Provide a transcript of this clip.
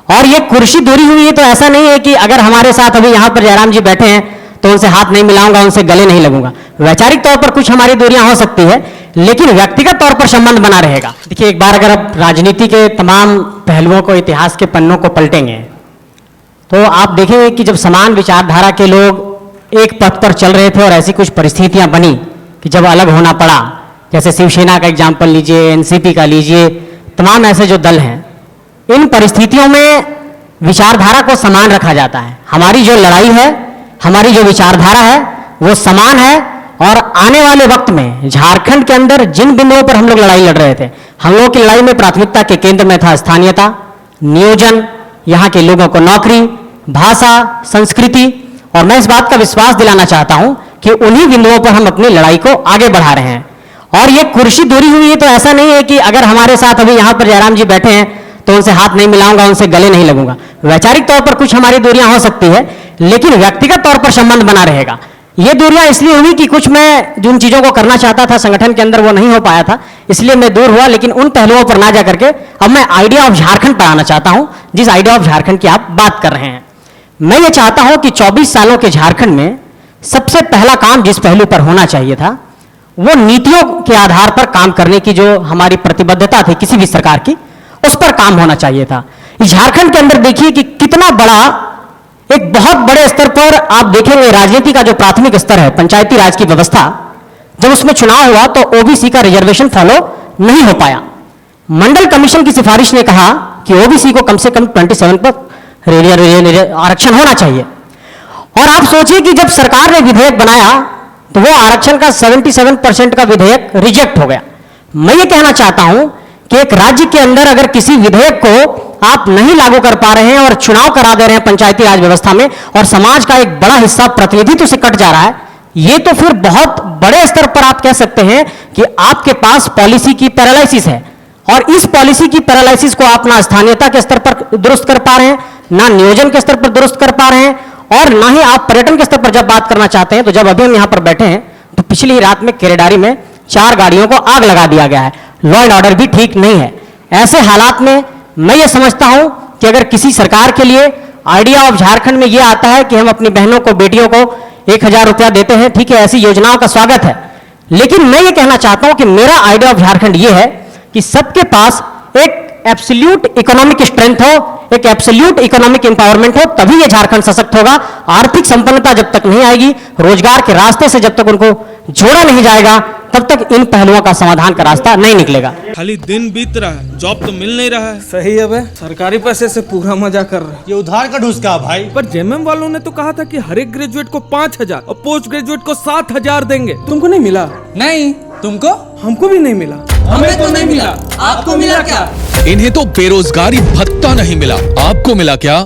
और ये कुर्सी दूरी हुई है तो ऐसा नहीं है कि अगर हमारे साथ अभी यहाँ पर जयराम जी बैठे हैं तो उनसे हाथ नहीं मिलाऊंगा, उनसे गले नहीं लगूंगा। वैचारिक तौर पर कुछ हमारी दूरियां हो सकती है, लेकिन व्यक्तिगत तौर पर संबंध बना रहेगा। देखिए, एक बार अगर आप राजनीति के तमाम पहलुओं को, इतिहास के पन्नों को पलटेंगे तो आप देखेंगे कि जब समान विचारधारा के लोग एक पथ पर चल रहे थे और ऐसी कुछ परिस्थितियां बनी कि जब अलग होना पड़ा, जैसे शिवसेना का एग्जाम्पल लीजिए, एनसीपी का लीजिए, तमाम ऐसे जो दल हैं, इन परिस्थितियों में विचारधारा को समान रखा जाता है। हमारी जो लड़ाई है, हमारी जो विचारधारा है वो समान है। और आने वाले वक्त में झारखंड के अंदर जिन बिंदुओं पर हम लोग लड़ाई लड़ रहे थे, हम लोगों की लड़ाई में प्राथमिकता के केंद्र में था स्थानीयता, नियोजन, यहाँ के लोगों को नौकरी, भाषा, संस्कृति। और मैं इस बात का विश्वास दिलाना चाहता हूं कि उन्हीं बिंदुओं पर हम अपनी लड़ाई को आगे बढ़ा रहे हैं। और ये कुर्सी दूरी हुई है तो ऐसा नहीं है कि अगर हमारे साथ अभी यहाँ पर जयराम जी बैठे हैं तो उनसे हाथ नहीं मिलाऊंगा, उनसे गले नहीं लगूंगा। वैचारिक तौर पर कुछ हमारी दूरियां हो सकती है, लेकिन व्यक्तिगत तौर पर संबंध बना रहेगा। ये दूरियां इसलिए हुई कि कुछ मैं जिन चीजों को करना चाहता था संगठन के अंदर वो नहीं हो पाया था, इसलिए मैं दूर हुआ। लेकिन उन पहलुओं पर ना जाकर के अब मैं आइडिया ऑफ झारखंड पर आना चाहता हूं, जिस आइडिया ऑफ झारखंड की आप बात कर रहे हैं। मैं ये चाहता हूं कि 24 सालों के झारखंड में सबसे पहला काम जिस पहलू पर होना चाहिए था वो नीतियों के आधार पर काम करने की जो हमारी प्रतिबद्धता थी किसी भी सरकार की, उस पर काम होना चाहिए था। झारखंड के अंदर देखिए कि कितना बड़ा, एक बहुत बड़े स्तर पर आप देखेंगे राजनीति का जो प्राथमिक स्तर है, पंचायती राज की व्यवस्था, जब उसमें चुनाव हुआ तो ओबीसी का रिजर्वेशन फॉलो नहीं हो पाया। मंडल कमीशन की सिफारिश ने कहा कि ओबीसी को कम से कम 27 पर आरक्षण होना चाहिए। और आप सोचिए कि जब सरकार ने विधेयक बनाया तो वो आरक्षण का 77% का विधेयक रिजेक्ट हो गया। मैं ये कहना चाहता हूं कि एक राज्य के अंदर अगर किसी विधेयक को आप नहीं लागू कर पा रहे हैं और चुनाव करा दे रहे हैं पंचायती राज व्यवस्था में, और समाज का एक बड़ा हिस्सा प्रतिनिधित्व से कट जा रहा है, ये तो फिर बहुत बड़े स्तर पर आप कह सकते हैं कि आपके पास पॉलिसी की पैरालिसिस है। और इस पॉलिसी की पैरालिसिस को आप ना स्थानीयता के स्तर पर दुरुस्त कर पा रहे हैं, ना नियोजन के स्तर पर दुरुस्त कर पा रहे हैं, और ना ही आप पर्यटन के स्तर पर जब बात करना चाहते हैं। तो जब अभी हम यहां पर बैठे हैं तो पिछली रात में केरेडारी में 4 गाड़ियों को आग लगा दिया गया है। लॉ एंड ऑर्डर भी ठीक नहीं है। ऐसे हालात में मैं ये समझता हूं कि अगर किसी सरकार के लिए आइडिया ऑफ झारखंड में ये आता है कि हम अपनी बहनों को, बेटियों को 1000 रुपया देते हैं, ठीक है, ऐसी योजनाओं का स्वागत है। लेकिन मैं ये कहना चाहता हूं कि मेरा आइडिया ऑफ झारखंड ये है कि सबके पास एक एब्सोल्यूट इकोनॉमिक स्ट्रेंथ हो, एक एब्सोल्यूट इकोनॉमिक एम्पावरमेंट हो, तभी ये झारखंड सशक्त होगा। आर्थिक संपन्नता जब तक नहीं आएगी, रोजगार के रास्ते से जब तक उनको जोड़ा नहीं जाएगा, तब तक इन पहलुओं का समाधान का रास्ता नहीं निकलेगा। खाली दिन बीत रहा है, जॉब तो मिल नहीं रहा है। सही है बे, सरकारी पैसे से पूरा मजा कर रहा है। ये उधार का ढूस का भाई। पर जेएमएम वालों ने तो कहा था कि हर एक ग्रेजुएट को 5000 और पोस्ट ग्रेजुएट को 7000 देंगे। तुमको नहीं मिला? नहीं। तुमको? हमको भी नहीं मिला। हमें तो नहीं मिला। आपको मिला क्या? इन्हें तो बेरोजगारी भत्ता नहीं मिला, आपको मिला क्या?